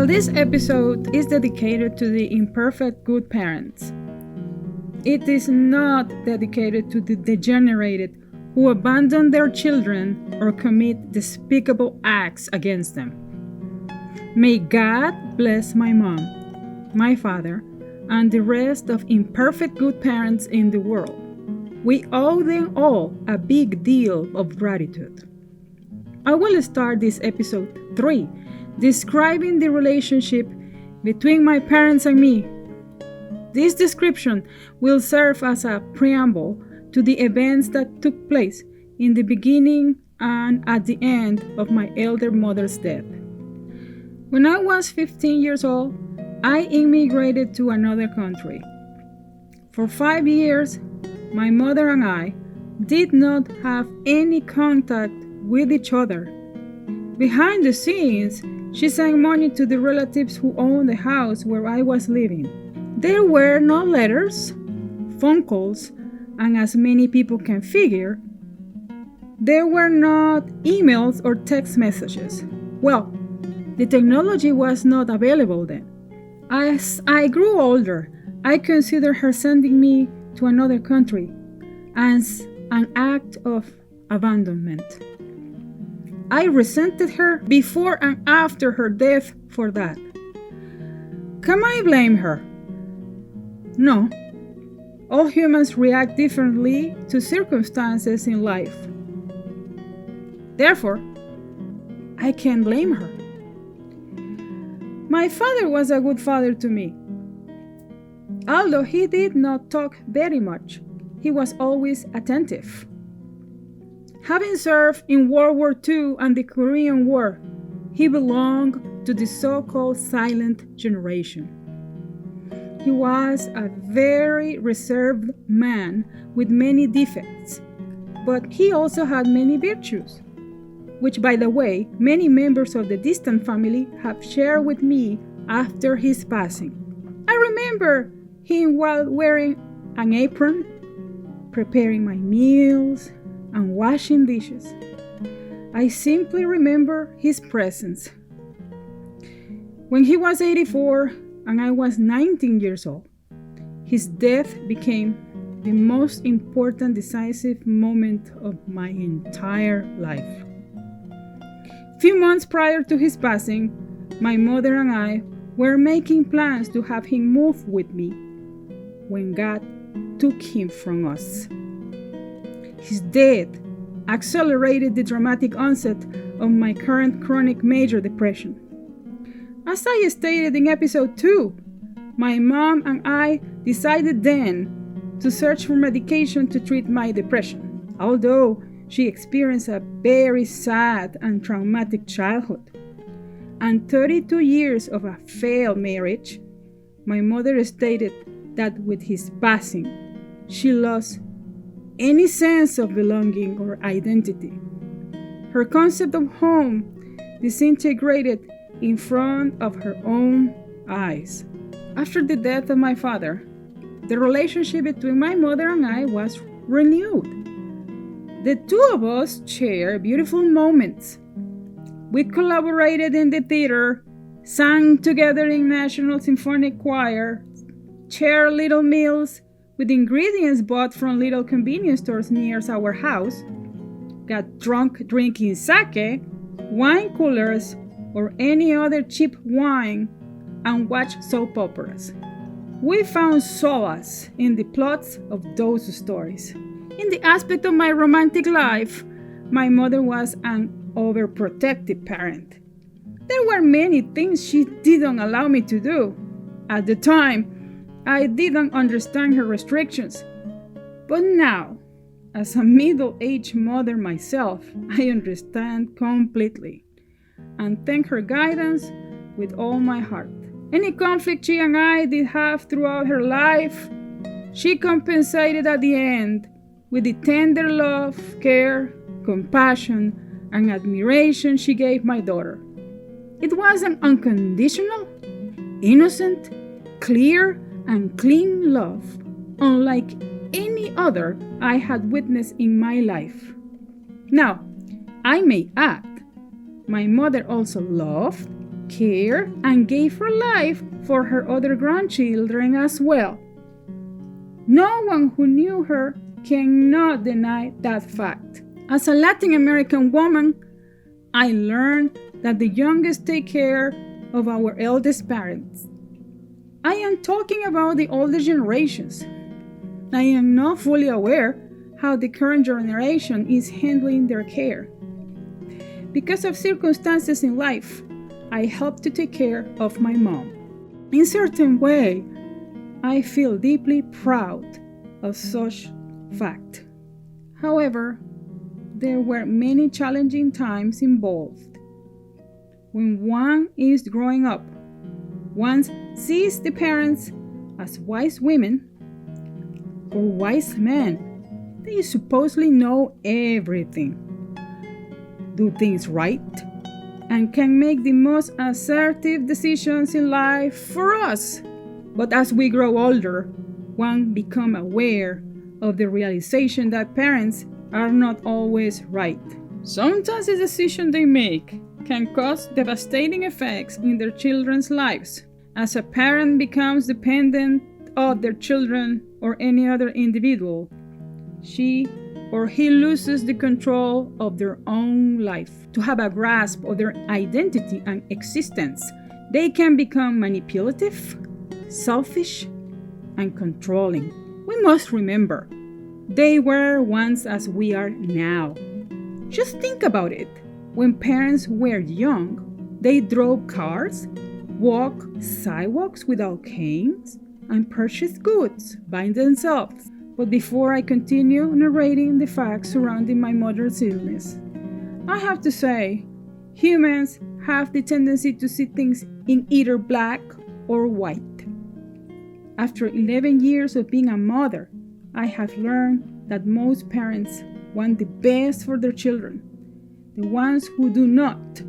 this episode is dedicated to the imperfect good parents. It is not dedicated to the degenerated who abandon their children or commit despicable acts against them. May God bless my mom, my father, and the rest of imperfect good parents in the world. We owe them all a big deal of gratitude. I will start this episode 3 describing the relationship between my parents and me. This description will serve as a preamble to the events that took place in the beginning and at the end of my elder mother's death. When I was 15 years old, I immigrated to another country. For 5 years, my mother and I did not have any contact with each other. Behind the scenes, she sent money to the relatives who owned the house where I was living. There were no letters, phone calls, and as many people can figure, there were not emails or text messages. Well, the technology was not available then. As I grew older, I considered her sending me to another country as an act of abandonment. I resented her before and after her death for that. Can I blame her? No. All humans react differently to circumstances in life. Therefore, I can't blame her. My father was a good father to me. Although he did not talk very much, he was always attentive. Having served in World War II and the Korean War, he belonged to the so-called silent generation. He was a very reserved man with many defects, but he also had many virtues, which, by the way, many members of the distant family have shared with me after his passing. I remember him while wearing an apron, preparing my meals, and washing dishes. I simply remember his presence. When he was 84 and I was 19 years old, his death became the most important decisive moment of my entire life. Few months prior to his passing, my mother and I were making plans to have him move with me when God took him from us. His death accelerated the dramatic onset of my current chronic major depression. As I stated in episode 2, my mom and I decided then to search for medication to treat my depression, although she experienced a very sad and traumatic childhood and 32 years of a failed marriage. My mother stated that with his passing, she lost any sense of belonging or identity. Her concept of home disintegrated in front of her own eyes. After the death of my father, the relationship between my mother and I was renewed. The two of us shared beautiful moments. We collaborated in the theater, sang together in National Symphonic Choir, shared little meals with ingredients bought from little convenience stores near our house, got drunk drinking sake, wine coolers, or any other cheap wine, and watched soap operas. We found solace in the plots of those stories. In the aspect of my romantic life, my mother was an overprotective parent. There were many things she didn't allow me to do. At the time, I didn't understand her restrictions. But now, as a middle-aged mother myself, I understand completely and thank her guidance with all my heart. Any conflict she and I did have throughout her life, she compensated at the end with the tender love, care, compassion, and admiration she gave my daughter. It was an unconditional, innocent, clear, and clean love, unlike any other I had witnessed in my life. Now, I may add, my mother also loved, cared and gave her life for her other grandchildren as well. No one who knew her cannot deny that fact. As a Latin American woman, I learned that the youngest take care of our eldest parents. I am talking about the older generations. I am not fully aware how the current generation is handling their care. Because of circumstances in life, I help to take care of my mom. In a certain way, I feel deeply proud of such fact. However, there were many challenging times involved. When one is growing up, one sees the parents as wise women or wise men. They supposedly know everything, do things right, and can make the most assertive decisions in life for us. But as we grow older, one becomes aware of the realization that parents are not always right. Sometimes the decisions they make can cause devastating effects in their children's lives. As a parent becomes dependent of their children or any other individual, she or he loses the control of their own life. To have a grasp of their identity and existence, they can become manipulative, selfish, and controlling. We must remember, they were once as we are now. Just think about it. When parents were young, they drove cars, walked sidewalks without canes, and purchased goods by themselves. But before I continue narrating the facts surrounding my mother's illness, I have to say, humans have the tendency to see things in either black or white. After 11 years of being a mother, I have learned that most parents want the best for their children. The ones who do not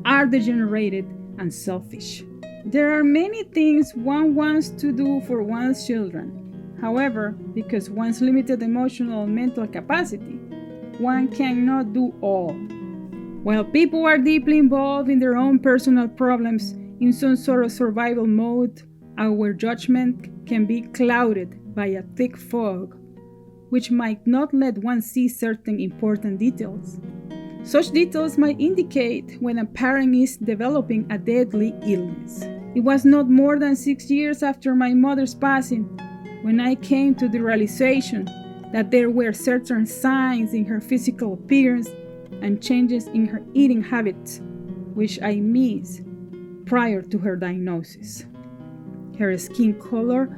are degenerated and selfish. There are many things one wants to do for one's children. However, because one's limited emotional and mental capacity, one cannot do all. While people are deeply involved in their own personal problems in some sort of survival mode, our judgment can be clouded by a thick fog, which might not let one see certain important details. Such details might indicate when a parent is developing a deadly illness. It was not more than 6 years after my mother's passing when I came to the realization that there were certain signs in her physical appearance and changes in her eating habits which I missed prior to her diagnosis. Her skin color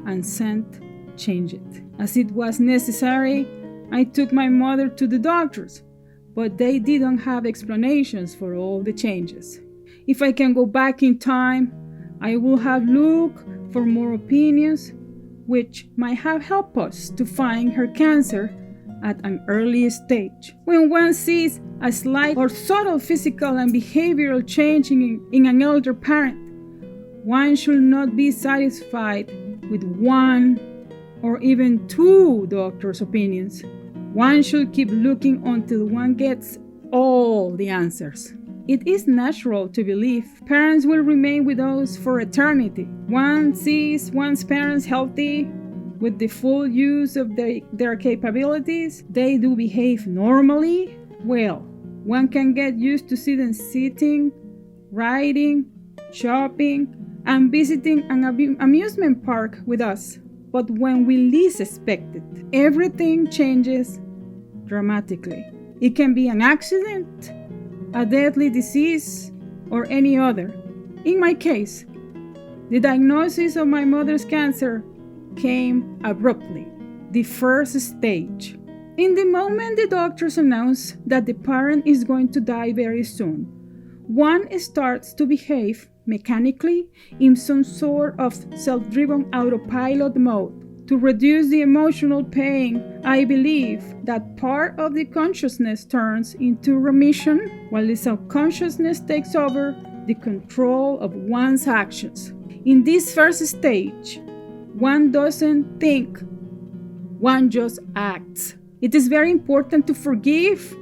and scent changed. As it was necessary, I took my mother to the doctors, but they didn't have explanations for all the changes. If I can go back in time, I will have looked for more opinions which might have helped us to find her cancer at an early stage. When one sees a slight or subtle physical and behavioral change in an elder parent, one should not be satisfied with one or even two doctors' opinions. One should keep looking until one gets all the answers. It is natural to believe parents will remain with us for eternity. One sees one's parents healthy, with the full use of their capabilities. They do behave normally. Well, one can get used to see them sitting, riding, shopping, and visiting an amusement park with us. But when we least expect it, everything changes dramatically. It can be an accident, a deadly disease, or any other. In my case, the diagnosis of my mother's cancer came abruptly, the first stage. In the moment the doctors announce that the parent is going to die very soon, one starts to behave mechanically in some sort of self-driven autopilot mode. To reduce the emotional pain, I believe that part of the consciousness turns into remission, while the subconsciousness takes over the control of one's actions. In this first stage, one doesn't think, one just acts. It is very important to forgive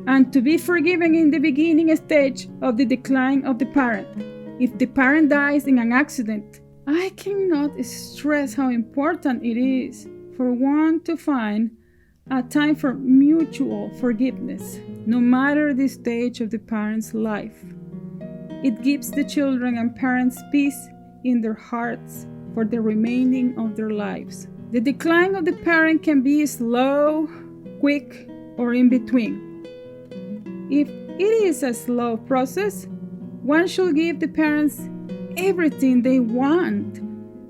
and to be forgiven in the beginning stage of the decline of the parent. If the parent dies in an accident, I cannot stress how important it is for one to find a time for mutual forgiveness, no matter the stage of the parent's life. It gives the children and parents peace in their hearts for the remaining of their lives. The decline of the parent can be slow, quick, or in between. If it is a slow process, one should give the parents everything they want,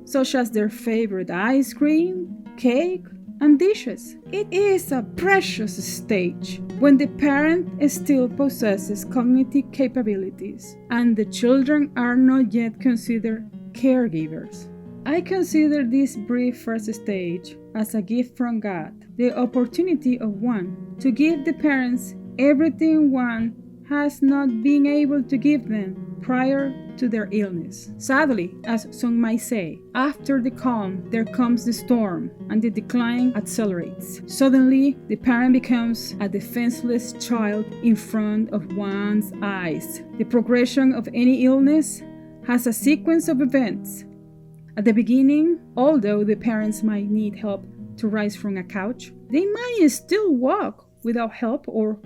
such as their favorite ice cream, cake, and dishes. It is a precious stage when the parent still possesses cognitive capabilities and the children are not yet considered caregivers. I consider this brief first stage as a gift from God, the opportunity of one to give the parents everything one has not been able to give them prior to their illness. Sadly, as some might say, after the calm there comes the storm and the decline accelerates. Suddenly, the parent becomes a defenseless child in front of one's eyes. The progression of any illness has a sequence of events. At the beginning, although the parents might need help to rise from a couch, they might still walk without help or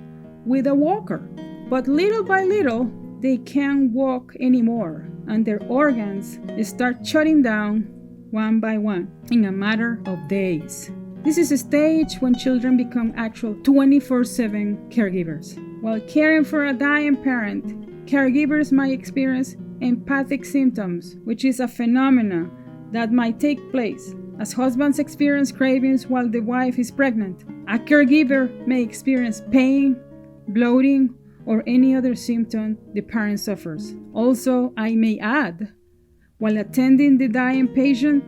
with a walker. But little by little, they can't walk anymore, and their organs start shutting down one by one in a matter of days. This is a stage when children become actual 24/7 caregivers. While caring for a dying parent, caregivers might experience empathic symptoms, which is a phenomenon that might take place as husbands experience cravings while the wife is pregnant. A caregiver may experience pain, bloating, or any other symptom the parent suffers. Also, I may add, while attending the dying patient,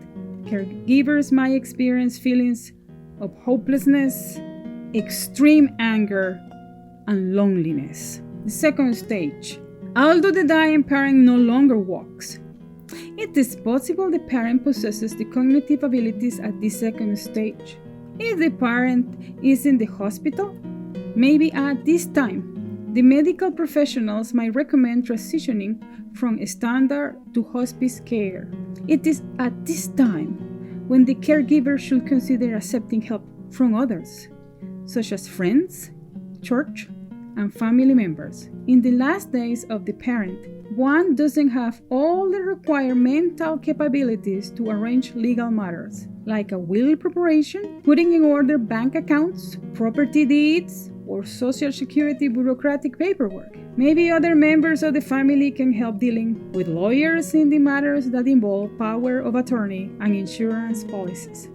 caregivers might experience feelings of hopelessness, extreme anger, and loneliness. The second stage. Although the dying parent no longer walks, it is possible the parent possesses the cognitive abilities at the second stage. If the parent is in the hospital, maybe at this time, the medical professionals might recommend transitioning from standard to hospice care. It is at this time when the caregiver should consider accepting help from others, such as friends, church, and family members. In the last days of the parent, one doesn't have all the required mental capabilities to arrange legal matters, like a will preparation, putting in order bank accounts, property deeds, or Social Security bureaucratic paperwork. Maybe other members of the family can help dealing with lawyers in the matters that involve power of attorney and insurance policies.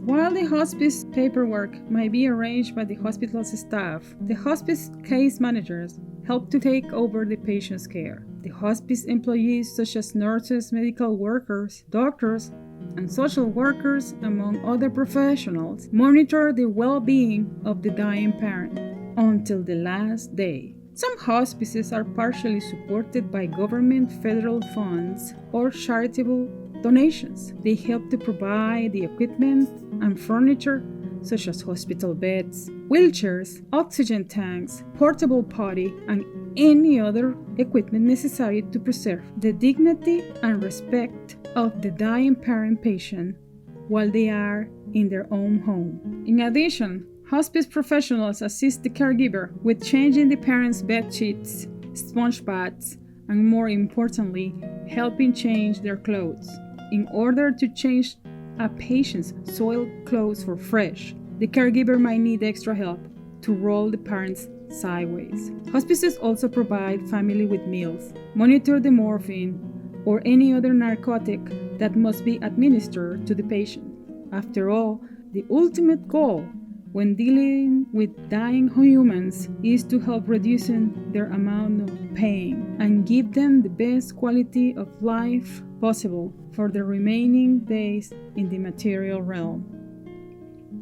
While the hospice paperwork might be arranged by the hospital's staff, the hospice case managers help to take over the patient's care. The hospice employees, such as nurses, medical workers, doctors, and social workers, among other professionals, monitor the well-being of the dying parent until the last day. Some hospices are partially supported by government federal funds or charitable donations. They help to provide the equipment and furniture such as hospital beds, wheelchairs, oxygen tanks, portable potty, and any other equipment necessary to preserve the dignity and respect of the dying parent patient while they are in their own home. In addition, hospice professionals assist the caregiver with changing the parent's bed sheets, sponge baths, and more importantly, helping change their clothes. In order to change a patient's soiled clothes for fresh, the caregiver might need extra help to roll the parents sideways. Hospices also provide family with meals, monitor the morphine or any other narcotic that must be administered to the patient. After all, the ultimate goal when dealing with dying humans is to help reducing their amount of pain and give them the best quality of life possible for the remaining days in the material realm.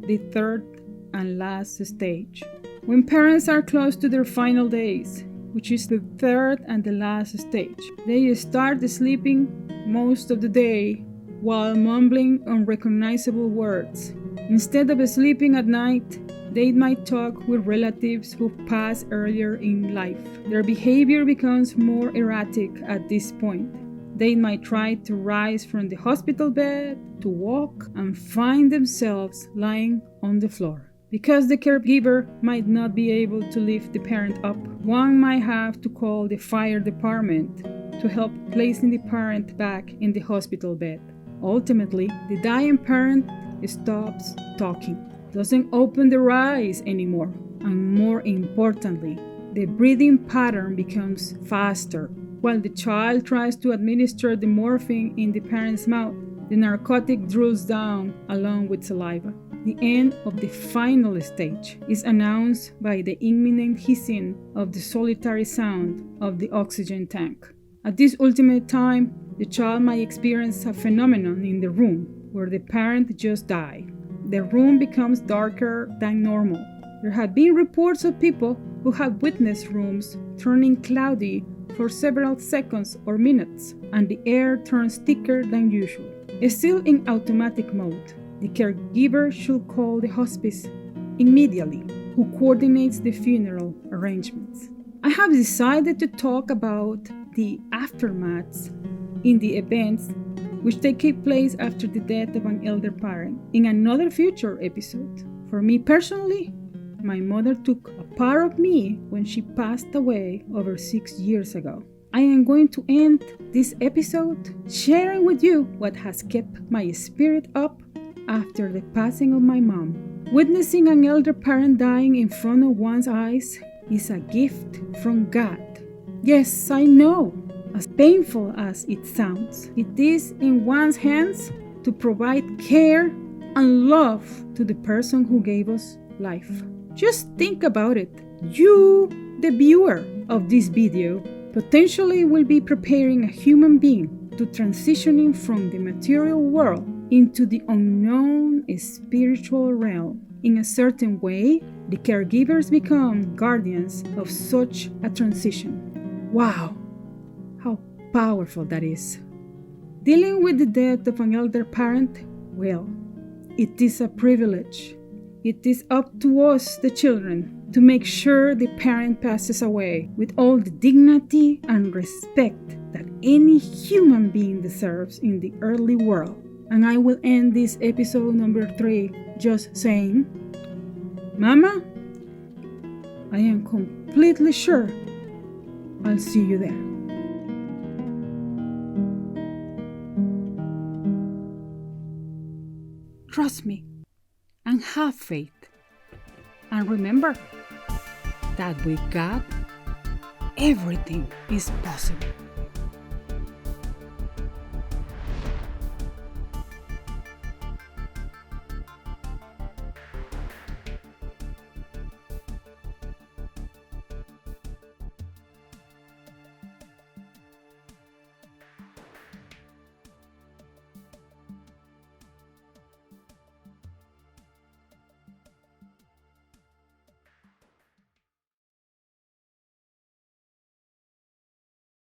The third and last stage. When parents are close to their final days, which is the third and the last stage, they start sleeping most of the day while mumbling unrecognizable words. Instead of sleeping at night, They might talk with relatives who passed earlier in life. Their behavior becomes more erratic at this point. They might try to rise from the hospital bed, to walk, and find themselves lying on the floor. Because the caregiver might not be able to lift the parent up, one might have to call the fire department to help placing the parent back in the hospital bed. Ultimately, the dying parent stops talking, doesn't open their eyes anymore, and more importantly, the breathing pattern becomes faster. While the child tries to administer the morphine in the parent's mouth, the narcotic drools down along with saliva. The end of the final stage is announced by the imminent hissing of the solitary sound of the oxygen tank. At this ultimate time, the child might experience a phenomenon in the room where the parent just died. The room becomes darker than normal. There have been reports of people who have witnessed rooms turning cloudy for several seconds or minutes, and the air turns thicker than usual. Still in automatic mode, the caregiver should call the hospice immediately, who coordinates the funeral arrangements. I have decided to talk about the aftermaths in the events which take place after the death of an elder parent in another future episode. For me personally, my mother took a part of me when she passed away over 6 years ago. I am going to end this episode sharing with you what has kept my spirit up after the passing of my mom. Witnessing an elder parent dying in front of one's eyes is a gift from God. Yes, I know, as painful as it sounds, it is in one's hands to provide care and love to the person who gave us life. Just think about it. You, the viewer of this video, potentially will be preparing a human being to transitioning from the material world into the unknown spiritual realm. In a certain way, the caregivers become guardians of such a transition. Wow, how powerful that is. Dealing with the death of an elder parent, well, it is a privilege. It is up to us, the children, to make sure the parent passes away with all the dignity and respect that any human being deserves in the earthly world. And I will end this episode number 3 just saying, Mama, I am completely sure I'll see you there. Trust me and have faith. And remember that with God, everything is possible.